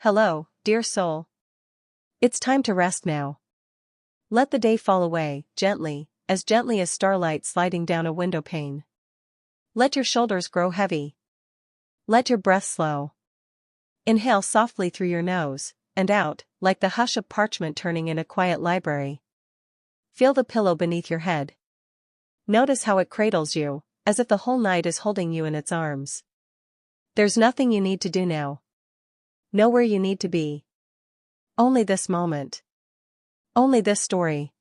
Hello, dear soul. It's time to rest now. Let the day fall away, gently as starlight sliding down a window pane. Let your shoulders grow heavy. Let your breath slow. Inhale softly through your nose, and out, like the hush of parchment turning in a quiet library. Feel the pillow beneath your head. Notice how it cradles you, as if the whole night is holding you in its arms. There's nothing you need to do now. Nowhere you need to be. Only this moment. Only this story.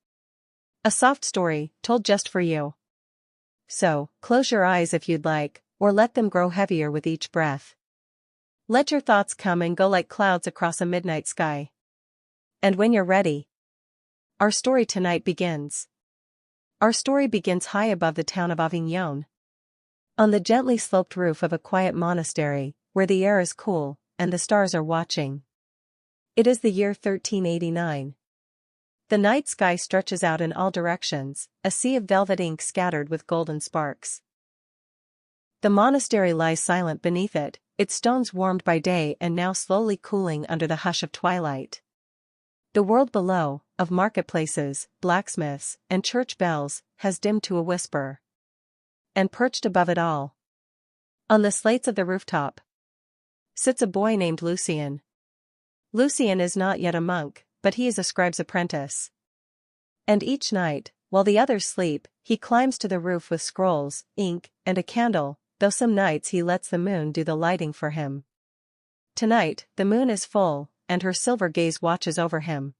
A soft story, told just for you. So, close your eyes if you'd like, or let them grow heavier with each breath. Let your thoughts come and go like clouds across a midnight sky. And when you're ready, our story tonight begins. Our story begins high above the town of Avignon. On the gently sloped roof of a quiet monastery, where the air is cool, and the stars are watching. It is the year 1389. The night sky stretches out in all directions, a sea of velvet ink scattered with golden sparks. The monastery lies silent beneath it, its stones warmed by day and now slowly cooling under the hush of twilight. The world below, of marketplaces, blacksmiths, and church bells, has dimmed to a whisper. And perched above it all, on the slates of the rooftop, sits a boy named Lucien. Lucien is not yet a monk, but he is a scribe's apprentice. And each night, while the others sleep, he climbs to the roof with scrolls, ink, and a candle, though some nights he lets the moon do the lighting for him. Tonight, the moon is full, and her silver gaze watches over him.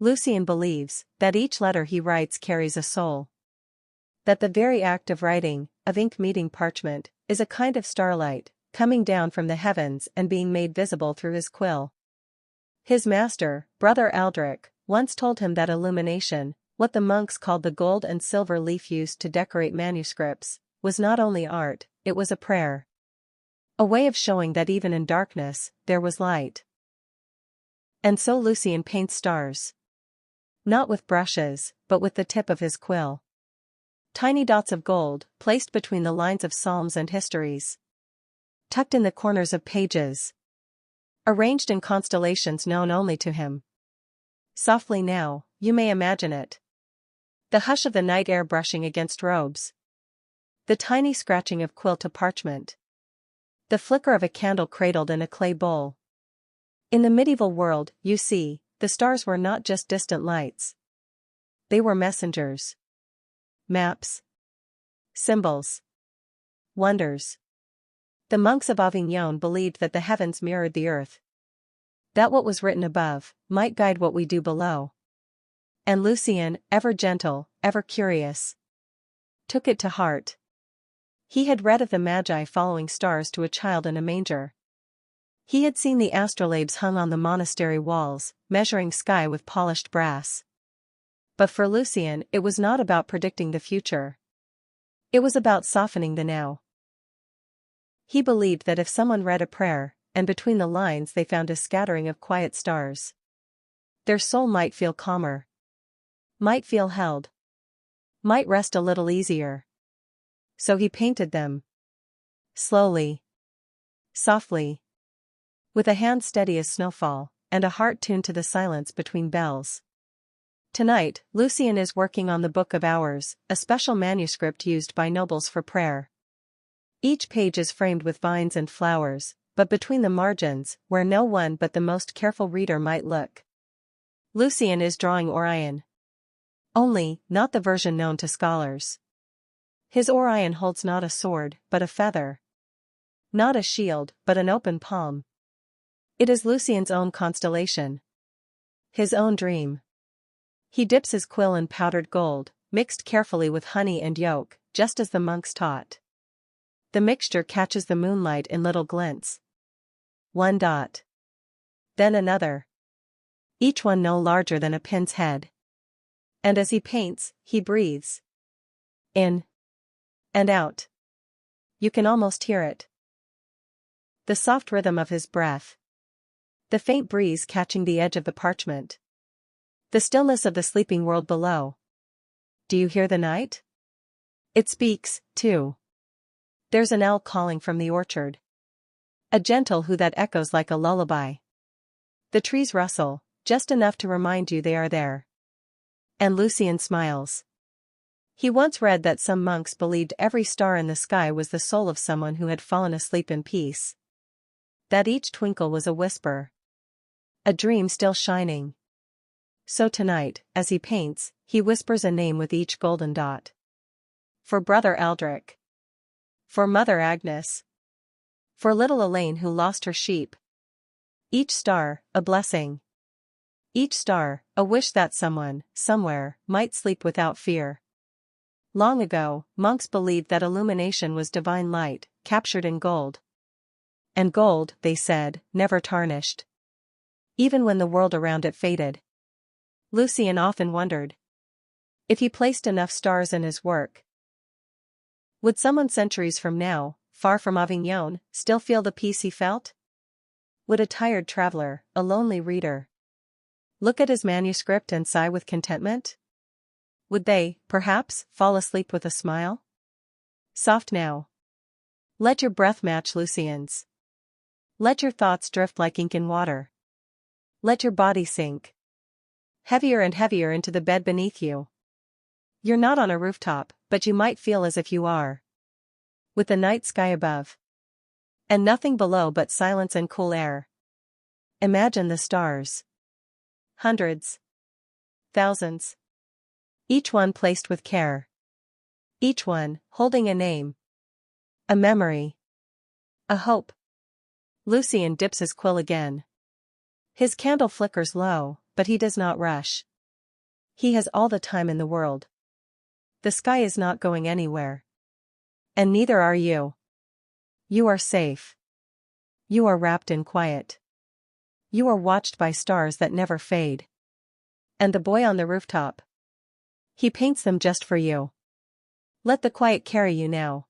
Lucien believes that each letter he writes carries a soul. That the very act of writing, of ink meeting parchment, is a kind of starlight, coming down from the heavens and being made visible through his quill. His master, Brother Aldrich, once told him that illumination, what the monks called the gold and silver leaf used to decorate manuscripts, was not only art, it was a prayer. A way of showing that even in darkness, there was light. And so Lucien paints stars. Not with brushes, but with the tip of his quill. Tiny dots of gold, placed between the lines of psalms and histories. Tucked in the corners of pages. Arranged in constellations known only to him. Softly now, you may imagine it. The hush of the night air brushing against robes. The tiny scratching of quill to parchment. The flicker of a candle cradled in a clay bowl. In the medieval world, you see, the stars were not just distant lights. They were messengers. Maps. Symbols. Wonders. The monks of Avignon believed that the heavens mirrored the earth. That what was written above might guide what we do below. And Lucien, ever gentle, ever curious, took it to heart. He had read of the Magi following stars to a child in a manger. He had seen the astrolabes hung on the monastery walls, measuring sky with polished brass. But for Lucien, it was not about predicting the future. It was about softening the now. He believed that if someone read a prayer, and between the lines they found a scattering of quiet stars, their soul might feel calmer. Might feel held. Might rest a little easier. So he painted them. Slowly. Softly. With a hand steady as snowfall, and a heart tuned to the silence between bells. Tonight, Lucien is working on the Book of Hours, a special manuscript used by nobles for prayer. Each page is framed with vines and flowers, but between the margins, where no one but the most careful reader might look, Lucien is drawing Orion. Only, not the version known to scholars. His Orion holds not a sword, but a feather. Not a shield, but an open palm. It is Lucien's own constellation. His own dream. He dips his quill in powdered gold, mixed carefully with honey and yolk, just as the monks taught. The mixture catches the moonlight in little glints. One dot. Then another. Each one no larger than a pin's head. And as he paints, he breathes. In. And out. You can almost hear it. The soft rhythm of his breath. The faint breeze catching the edge of the parchment. The stillness of the sleeping world below. Do you hear the night? It speaks, too. There's an owl calling from the orchard. A gentle who that echoes like a lullaby. The trees rustle, just enough to remind you they are there. And Lucien smiles. He once read that some monks believed every star in the sky was the soul of someone who had fallen asleep in peace. That each twinkle was a whisper. A dream still shining. So tonight, as he paints, he whispers a name with each golden dot. For Brother Aldrich. For Mother Agnes. For little Elaine who lost her sheep. Each star, a blessing. Each star, a wish that someone, somewhere, might sleep without fear. Long ago, monks believed that illumination was divine light, captured in gold. And gold, they said, never tarnished. Even when the world around it faded. Lucien often wondered. If he placed enough stars in his work, would someone centuries from now, far from Avignon, still feel the peace he felt? Would a tired traveler, a lonely reader, look at his manuscript and sigh with contentment? Would they, perhaps, fall asleep with a smile? Soft now. Let your breath match Lucien's. Let your thoughts drift like ink in water. Let your body sink heavier and heavier into the bed beneath you. You're not on a rooftop, but you might feel as if you are. With the night sky above. And nothing below but silence and cool air. Imagine the stars. Hundreds. Thousands. Each one placed with care. Each one, holding a name. A memory. A hope. Lucien dips his quill again. His candle flickers low, but he does not rush. He has all the time in the world. The sky is not going anywhere. And neither are you. You are safe. You are wrapped in quiet. You are watched by stars that never fade. And the boy on the rooftop. He paints them just for you. Let the quiet carry you now.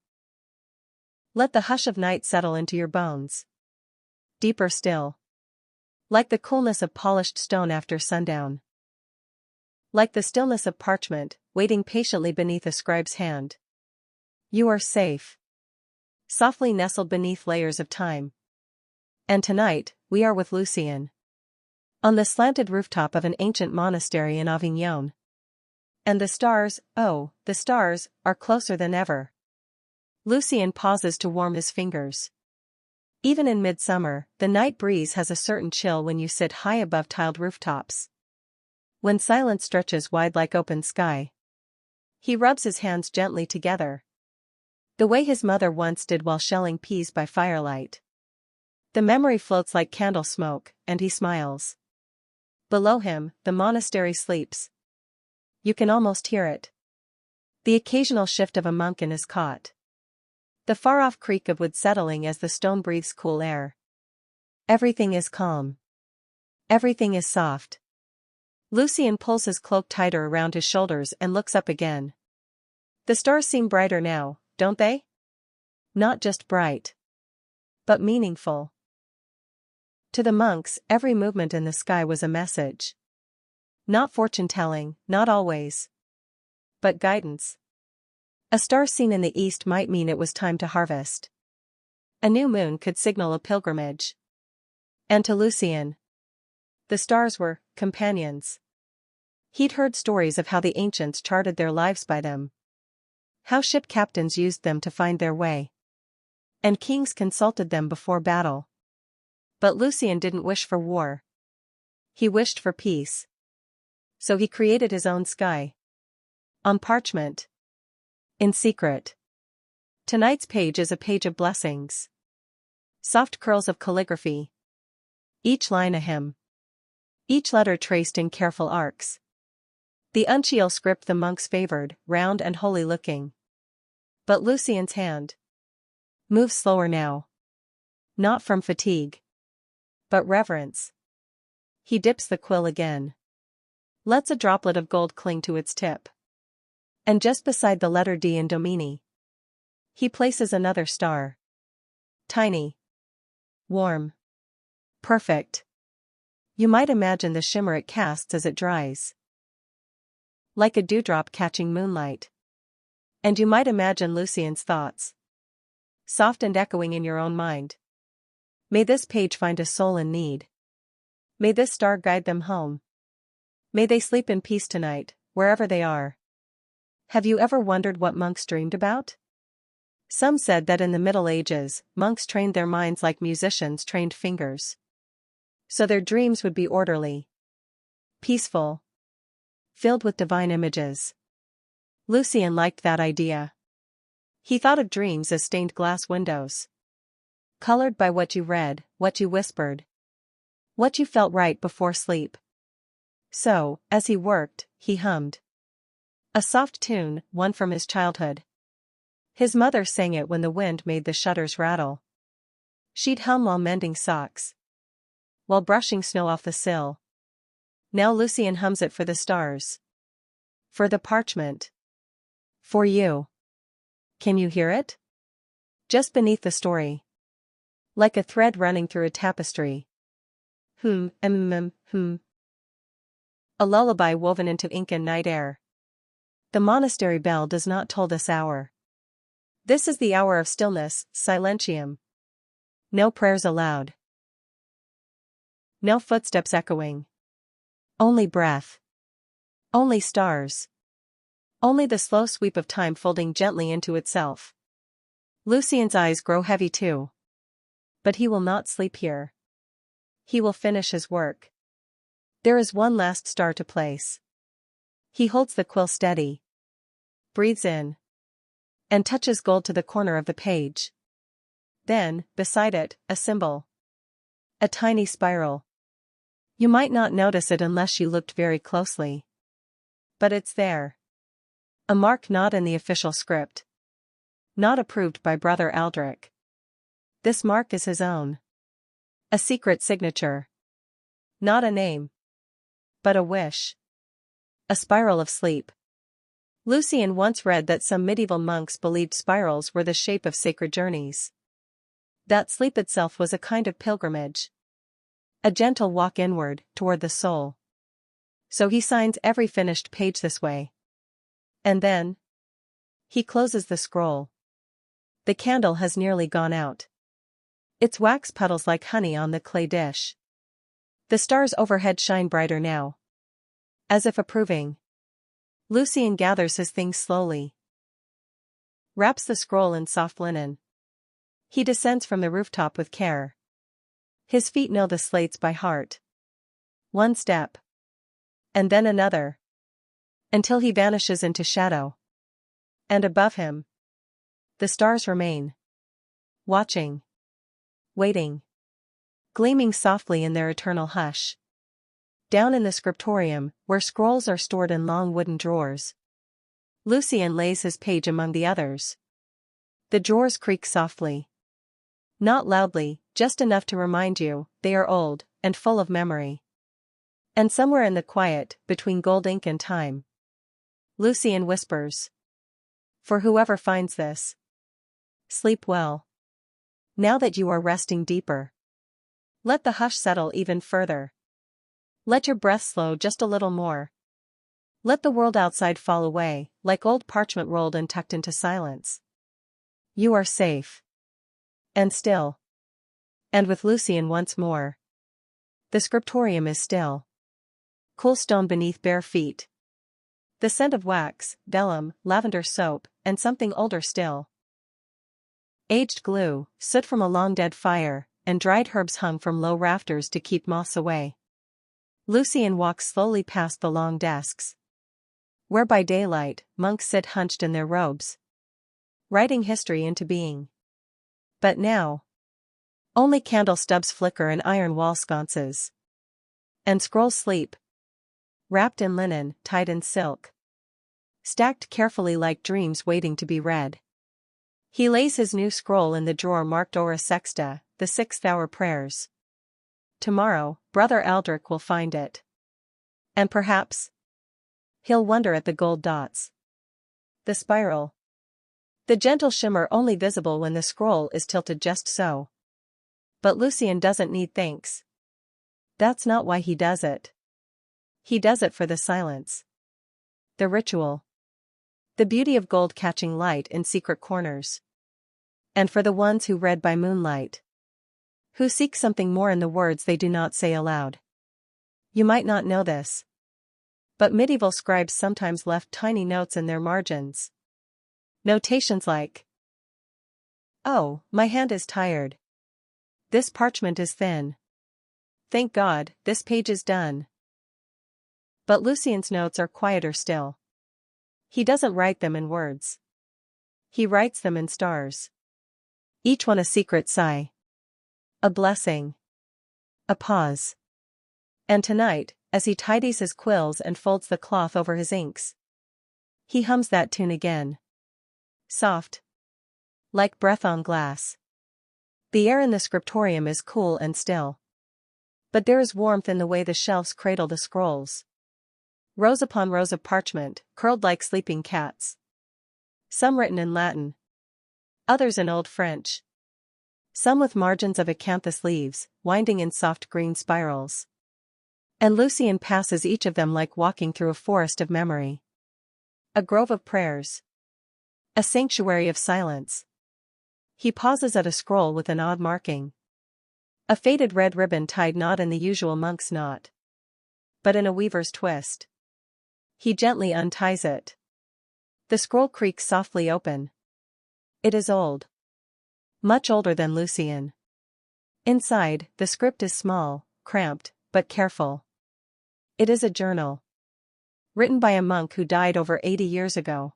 Let the hush of night settle into your bones. Deeper still. Like the coolness of polished stone after sundown. Like the stillness of parchment, waiting patiently beneath a scribe's hand. You are safe. Softly nestled beneath layers of time. And tonight, we are with Lucien. On the slanted rooftop of an ancient monastery in Avignon. And the stars, oh, the stars, are closer than ever. Lucien pauses to warm his fingers. Even in midsummer, the night breeze has a certain chill when you sit high above tiled rooftops. When silence stretches wide like open sky. He rubs his hands gently together. The way his mother once did while shelling peas by firelight. The memory floats like candle smoke, and he smiles. Below him, the monastery sleeps. You can almost hear it. The occasional shift of a monk in his cot. The far-off creak of wood settling as the stone breathes cool air. Everything is calm. Everything is soft. Lucien pulls his cloak tighter around his shoulders and looks up again. The stars seem brighter now, don't they? Not just bright. But meaningful. To the monks, every movement in the sky was a message. Not fortune-telling, not always. But guidance. A star seen in the east might mean it was time to harvest. A new moon could signal a pilgrimage. And to Lucien, the stars were companions. He'd heard stories of how the ancients charted their lives by them. How ship captains used them to find their way. And kings consulted them before battle. But Lucien didn't wish for war. He wished for peace. So he created his own sky. On parchment. In secret. Tonight's page is a page of blessings. Soft curls of calligraphy. Each line a hymn. Each letter traced in careful arcs. The uncial script the monks favored, round and holy looking. But Lucien's hand moves slower now. Not from fatigue. But reverence. He dips the quill again. Lets a droplet of gold cling to its tip. And just beside the letter D in Domini, he places another star. Tiny. Warm. Perfect. You might imagine the shimmer it casts as it dries. Like a dewdrop catching moonlight. And you might imagine Lucien's thoughts. Soft and echoing in your own mind. May this page find a soul in need. May this star guide them home. May they sleep in peace tonight, wherever they are. Have you ever wondered what monks dreamed about? Some said that in the Middle Ages, monks trained their minds like musicians trained fingers. So their dreams would be orderly, peaceful, filled with divine images. Lucian liked that idea. He thought of dreams as stained glass windows, colored by what you read, what you whispered, what you felt right before sleep. So, as he worked, he hummed a soft tune, one from his childhood. His mother sang it when the wind made the shutters rattle. She'd hum while mending socks, while brushing snow off the sill. Now Lucian hums it for the stars, for the parchment, for you. Can you hear it? Just beneath the story, like a thread running through a tapestry. A lullaby woven into ink and night air. The monastery bell does not toll this hour. This is the hour of stillness, silentium. No prayers allowed. No footsteps echoing. Only breath. Only stars. Only the slow sweep of time folding gently into itself. Lucian's eyes grow heavy too. But he will not sleep here. He will finish his work. There is one last star to place. He holds the quill steady, breathes in, and touches gold to the corner of the page. Then, beside it, a symbol. A tiny spiral. You might not notice it unless you looked very closely. But it's there. A mark not in the official script. Not approved by Brother Aldrich. This mark is his own. A secret signature. Not a name, but a wish. A spiral of sleep. Lucian once read that some medieval monks believed spirals were the shape of sacred journeys. That sleep itself was a kind of pilgrimage. A gentle walk inward, toward the soul. So he signs every finished page this way. And then he closes the scroll. The candle has nearly gone out. Its wax puddles like honey on the clay dish. The stars overhead shine brighter now, as if approving. Lucian gathers his things slowly, wraps the scroll in soft linen. He descends from the rooftop with care. His feet know the slates by heart. One step, and then another, until he vanishes into shadow. And above him, the stars remain, watching, waiting, gleaming softly in their eternal hush. Down in the scriptorium, where scrolls are stored in long wooden drawers, Lucian lays his page among the others. The drawers creak softly. Not loudly, just enough to remind you, they are old, and full of memory. And somewhere in the quiet, between gold ink and time, Lucian whispers. For whoever finds this, sleep well. Now that you are resting deeper, let the hush settle even further. Let your breath slow just a little more. Let the world outside fall away, like old parchment rolled and tucked into silence. You are safe. And still. And with Lucian once more. The scriptorium is still. Cool stone beneath bare feet. The scent of wax, vellum, lavender soap, and something older still. Aged glue, soot from a long dead fire, and dried herbs hung from low rafters to keep moths away. Lucian walks slowly past the long desks, where by daylight, monks sit hunched in their robes, writing history into being. But now, only candle stubs flicker in iron wall sconces, and scrolls sleep, wrapped in linen, tied in silk, stacked carefully like dreams waiting to be read. He lays his new scroll in the drawer marked Ora Sexta, the 6th hour prayers. Tomorrow, Brother Aldrich will find it. And perhaps he'll wonder at the gold dots, the spiral, the gentle shimmer only visible when the scroll is tilted just so. But Lucian doesn't need thanks. That's not why he does it. He does it for the silence, the ritual, the beauty of gold catching light in secret corners. And for the ones who read by moonlight, who seek something more in the words they do not say aloud. You might not know this, but medieval scribes sometimes left tiny notes in their margins. Notations like, "Oh, my hand is tired. This parchment is thin. Thank God, this page is done." But Lucien's notes are quieter still. He doesn't write them in words. He writes them in stars. Each one a secret sigh. A blessing. A pause. And tonight, as he tidies his quills and folds the cloth over his inks, he hums that tune again. Soft. Like breath on glass. The air in the scriptorium is cool and still. But there is warmth in the way the shelves cradle the scrolls. Rows upon rows of parchment, curled like sleeping cats. Some written in Latin. Others in Old French. Some with margins of acanthus leaves, winding in soft green spirals. And Lucien passes each of them like walking through a forest of memory. A grove of prayers. A sanctuary of silence. He pauses at a scroll with an odd marking. A faded red ribbon tied not in the usual monk's knot, but in a weaver's twist. He gently unties it. The scroll creaks softly open. It is old. Much older than Lucien. Inside, the script is small, cramped, but careful. It is a journal. Written by a monk who died over 80 years ago.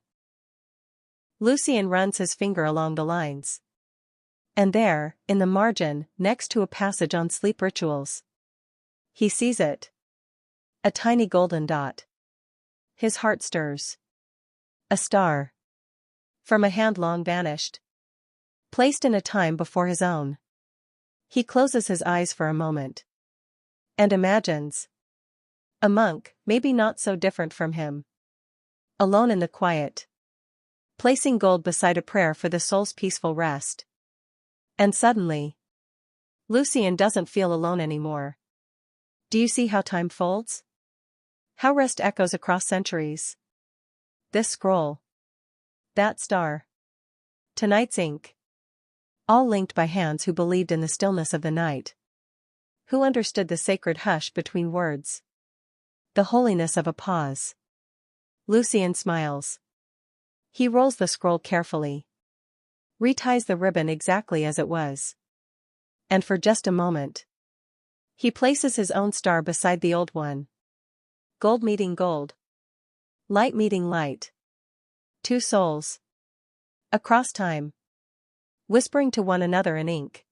Lucien runs his finger along the lines. And there, in the margin, next to a passage on sleep rituals, he sees it. A tiny golden dot. His heart stirs. A star. From a hand long vanished. Placed in a time before his own. He closes his eyes for a moment. And imagines. A monk, maybe not so different from him. Alone in the quiet. Placing gold beside a prayer for the soul's peaceful rest. And suddenly, Lucien doesn't feel alone anymore. Do you see how time folds? How rest echoes across centuries? This scroll. That star. Tonight's ink. All linked by hands who believed in the stillness of the night. Who understood the sacred hush between words. The holiness of a pause. Lucien smiles. He rolls the scroll carefully. Reties the ribbon exactly as it was. And for just a moment, he places his own star beside the old one. Gold meeting gold. Light meeting light. Two souls. Across time. Whispering to one another in ink.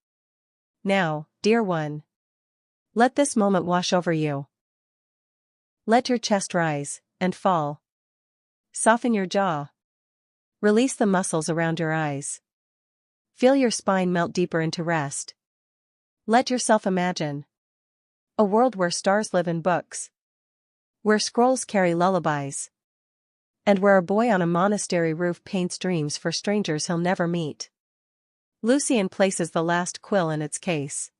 Now, dear one. Let this moment wash over you. Let your chest rise, and fall. Soften your jaw. Release the muscles around your eyes. Feel your spine melt deeper into rest. Let yourself imagine. A world where stars live in books. Where scrolls carry lullabies. And where a boy on a monastery roof paints dreams for strangers he'll never meet. Lucien places the last quill in its case.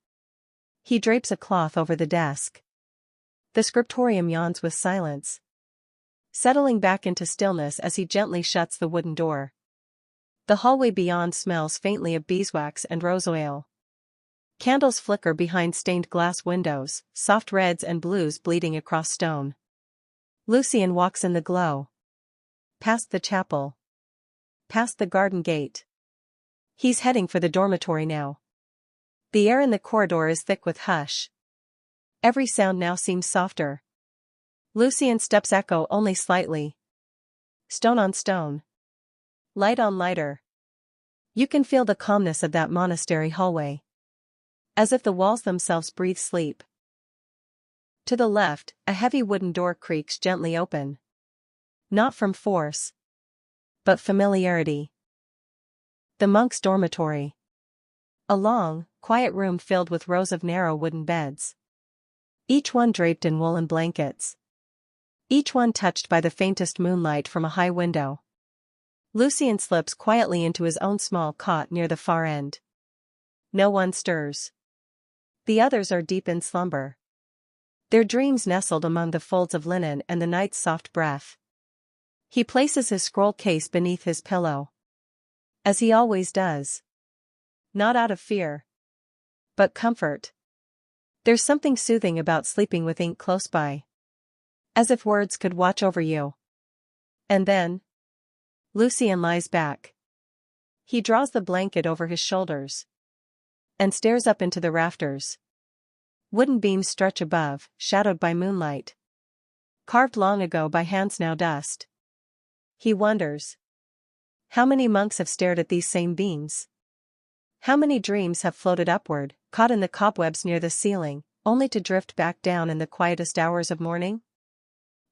He drapes a cloth over the desk. The scriptorium yawns with silence. Settling back into stillness as he gently shuts the wooden door. The hallway beyond smells faintly of beeswax and rose oil. Candles flicker behind stained glass windows, soft reds and blues bleeding across stone. Lucien walks in the glow. Past the chapel. Past the garden gate. He's heading for the dormitory now. The air in the corridor is thick with hush. Every sound now seems softer. Lucien's steps echo only slightly. Stone on stone. Light on lighter. You can feel the calmness of that monastery hallway. As if the walls themselves breathe sleep. To the left, a heavy wooden door creaks gently open. Not from force, but familiarity. The monk's dormitory. A long, quiet room filled with rows of narrow wooden beds. Each one draped in woolen blankets. Each one touched by the faintest moonlight from a high window. Lucien slips quietly into his own small cot near the far end. No one stirs. The others are deep in slumber. Their dreams nestled among the folds of linen and the night's soft breath. He places his scroll case beneath his pillow. As he always does. Not out of fear. But comfort. There's something soothing about sleeping with ink close by. As if words could watch over you. And then, Lucien lies back. He draws the blanket over his shoulders. And stares up into the rafters. Wooden beams stretch above, shadowed by moonlight. Carved long ago by hands now dust. He wonders. How many monks have stared at these same beams? How many dreams have floated upward, caught in the cobwebs near the ceiling, only to drift back down in the quietest hours of morning?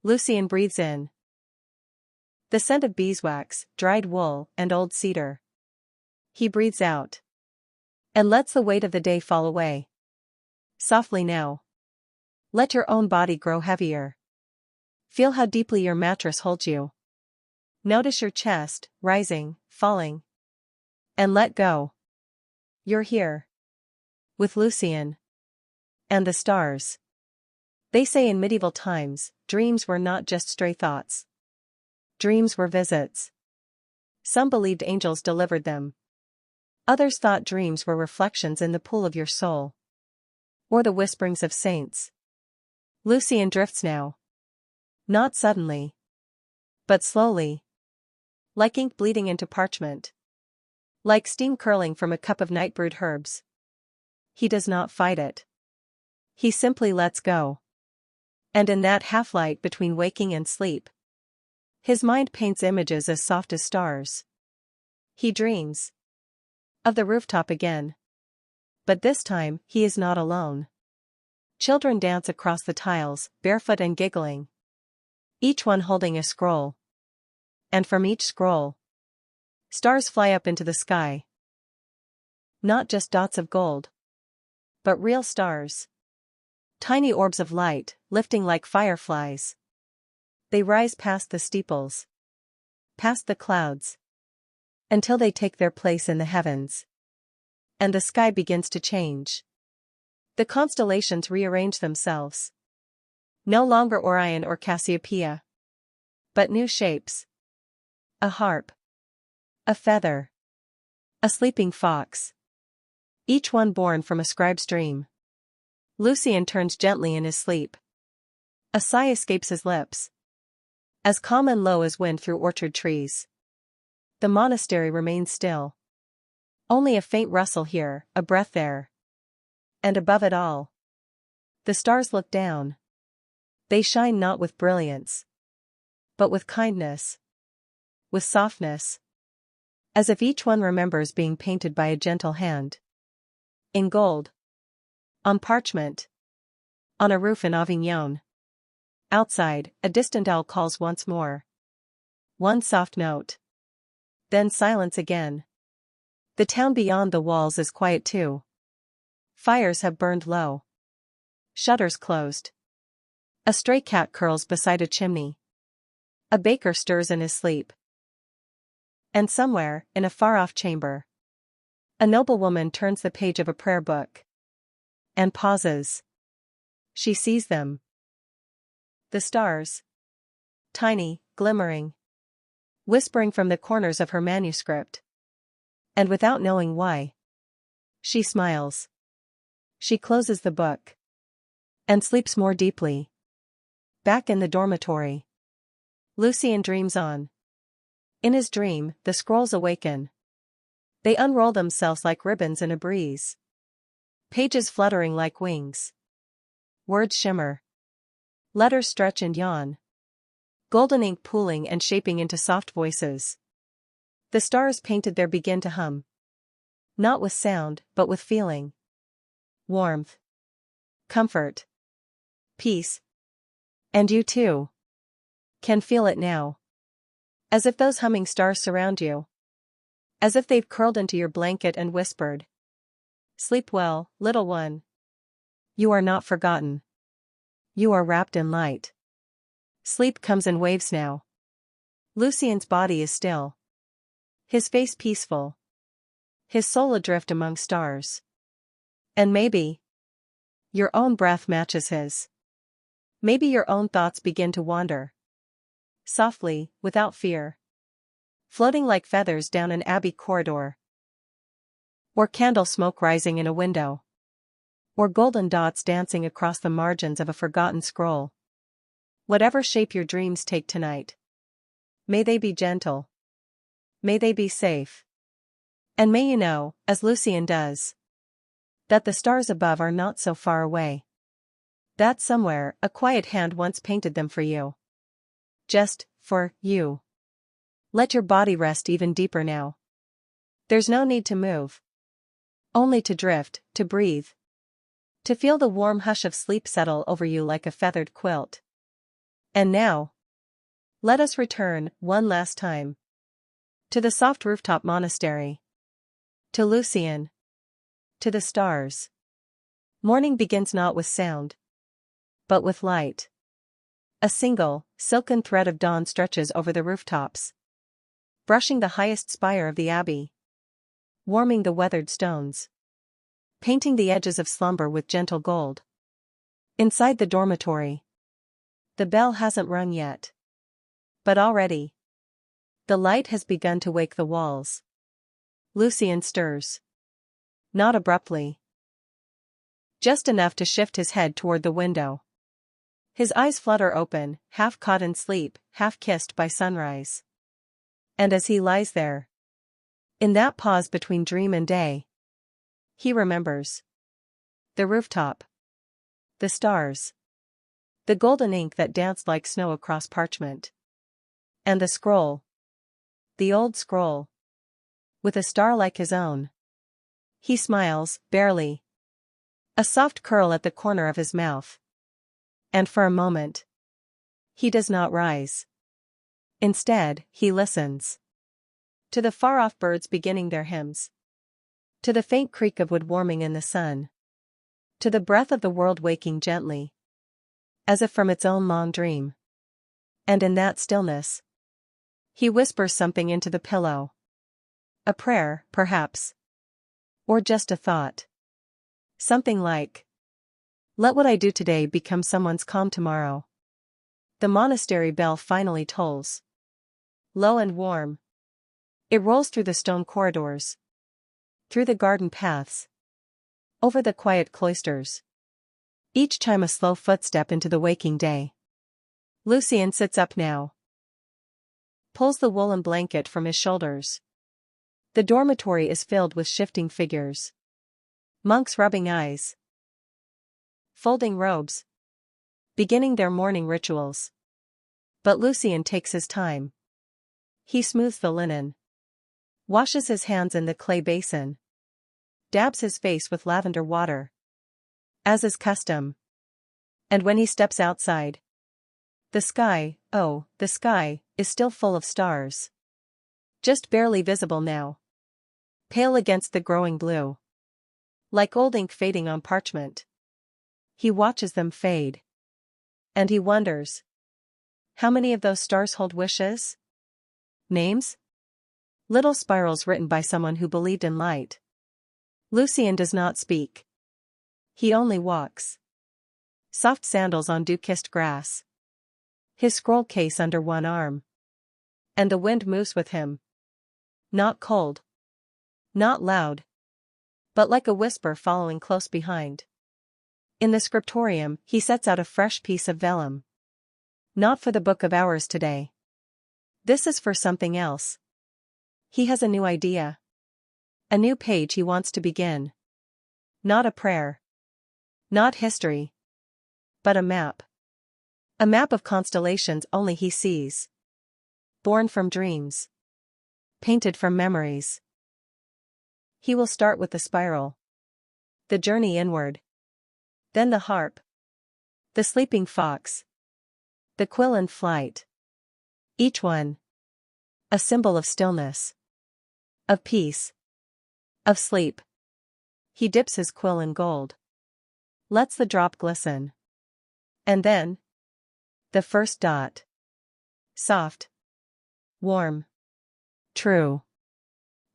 Lucien breathes in. The scent of beeswax, dried wool, and old cedar. He breathes out. And lets the weight of the day fall away. Softly now. Let your own body grow heavier. Feel how deeply your mattress holds you. Notice your chest, rising, falling. And let go. You're here. With Lucien. And the stars. They say in medieval times, dreams were not just stray thoughts. Dreams were visits. Some believed angels delivered them. Others thought dreams were reflections in the pool of your soul. Or the whisperings of saints. Lucien drifts now. Not suddenly. But slowly. Like ink bleeding into parchment. Like steam curling from a cup of night-brewed herbs. He does not fight it. He simply lets go. And in that half-light between waking and sleep, his mind paints images as soft as stars. He dreams. Of the rooftop again. But this time, he is not alone. Children dance across the tiles, barefoot and giggling. Each one holding a scroll. And from each scroll, stars fly up into the sky. Not just dots of gold. But real stars. Tiny orbs of light, lifting like fireflies. They rise past the steeples. Past the clouds. Until they take their place in the heavens. And the sky begins to change. The constellations rearrange themselves. No longer Orion or Cassiopeia. But new shapes. A harp. A feather. A sleeping fox. Each one born from a scribe's dream. Lucien turns gently in his sleep. A sigh escapes his lips. As calm and low as wind through orchard trees. The monastery remains still. Only a faint rustle here, a breath there. And above it all, the stars look down. They shine not with brilliance, but with kindness. With softness. As if each one remembers being painted by a gentle hand. In gold. On parchment. On a roof in Avignon. Outside, a distant owl calls once more. One soft note. Then silence again. The town beyond the walls is quiet too. Fires have burned low. Shutters closed. A stray cat curls beside a chimney. A baker stirs in his sleep. And somewhere, in a far-off chamber, a noble woman turns the page of a prayer book. And pauses. She sees them. The stars. Tiny, glimmering. Whispering from the corners of her manuscript. And without knowing why, she smiles. She closes the book. And sleeps more deeply. Back in the dormitory. Lucien dreams on. In his dream, the scrolls awaken. They unroll themselves like ribbons in a breeze. Pages fluttering like wings. Words shimmer. Letters stretch and yawn. Golden ink pooling and shaping into soft voices. The stars painted there begin to hum. Not with sound, but with feeling. Warmth. Comfort. Peace. And you too can feel it now. As if those humming stars surround you. As if they've curled into your blanket and whispered. Sleep well, little one. You are not forgotten. You are wrapped in light. Sleep comes in waves now. Lucien's body is still. His face peaceful. His soul adrift among stars. And maybe your own breath matches his. Maybe your own thoughts begin to wander. Softly, without fear. Floating like feathers down an abbey corridor. Or candle smoke rising in a window. or golden dots dancing across the margins of a forgotten scroll. Whatever shape your dreams take tonight, may they be gentle. May they be safe. And may you know, as Lucian does, that the stars above are not so far away. That somewhere, a quiet hand once painted them for you. Just, for, you. Let your body rest even deeper now. There's no need to move. Only to drift, to breathe. To feel the warm hush of sleep settle over you like a feathered quilt. And now, let us return, one last time, to the soft rooftop monastery. To Lucian. To the stars. Morning begins not with sound, but with light. A single, silken thread of dawn stretches over the rooftops, brushing the highest spire of the abbey, warming the weathered stones, painting the edges of slumber with gentle gold. Inside the dormitory, the bell hasn't rung yet, but already, the light has begun to wake the walls. Lucian stirs. Not abruptly. Just enough to shift his head toward the window. His eyes flutter open, half caught in sleep, half kissed by sunrise. And as he lies there, in that pause between dream and day, he remembers. The rooftop. The stars. The golden ink that danced like snow across parchment. And the scroll. The old scroll. With a star like his own. He smiles, barely. A soft curl at the corner of his mouth. And for a moment, he does not rise. Instead, he listens. To the far-off birds beginning their hymns. To the faint creak of wood warming in the sun. To the breath of the world waking gently, as if from its own long dream. And in that stillness, he whispers something into the pillow. A prayer, perhaps. Or just a thought. Something like, let what I do today become someone's calm tomorrow. The monastery bell finally tolls. Low and warm. It rolls through the stone corridors. Through the garden paths. Over the quiet cloisters. Each chime a slow footstep into the waking day. Lucian sits up now. Pulls the woolen blanket from his shoulders. The dormitory is filled with shifting figures. Monks rubbing eyes. Folding robes. Beginning their morning rituals. But Lucian takes his time. He smooths the linen. Washes his hands in the clay basin. Dabs his face with lavender water. As is custom. And when he steps outside, the sky, oh, the sky, is still full of stars. Just barely visible now. Pale against the growing blue. Like old ink fading on parchment. He watches them fade. And he wonders. How many of those stars hold wishes? Names? Little spirals written by someone who believed in light. Lucian does not speak. He only walks. Soft sandals on dew-kissed grass. His scroll case under one arm. And the wind moves with him. Not cold. Not loud. But like a whisper following close behind. In the scriptorium, he sets out a fresh piece of vellum. Not for the book of hours today. This is for something else. He has a new idea. A new page he wants to begin. Not a prayer. Not history. But a map. A map of constellations only he sees. Born from dreams. Painted from memories. He will start with the spiral. The journey inward. Then the harp. The sleeping fox. The quill in flight. Each one. A symbol of stillness. Of peace. Of sleep. He dips his quill in gold. Lets the drop glisten. And then. The first dot. Soft. Warm. True.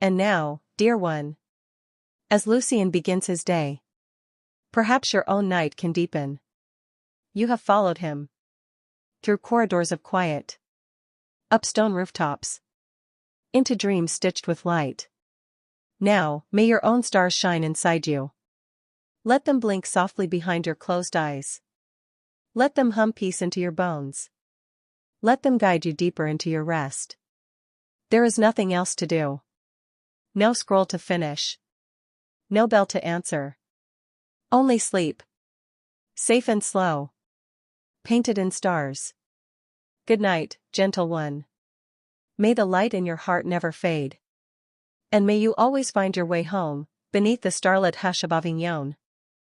And now, dear one. As Lucian begins his day. Perhaps your own night can deepen. You have followed him. Through corridors of quiet. Up stone rooftops. Into dreams stitched with light. Now, may your own stars shine inside you. Let them blink softly behind your closed eyes. Let them hum peace into your bones. Let them guide you deeper into your rest. There is nothing else to do. No scroll to finish. No bell to answer. Only sleep. Safe and slow. Painted in stars. Good night, gentle one. May the light in your heart never fade. And may you always find your way home, beneath the starlit hush of Avignon.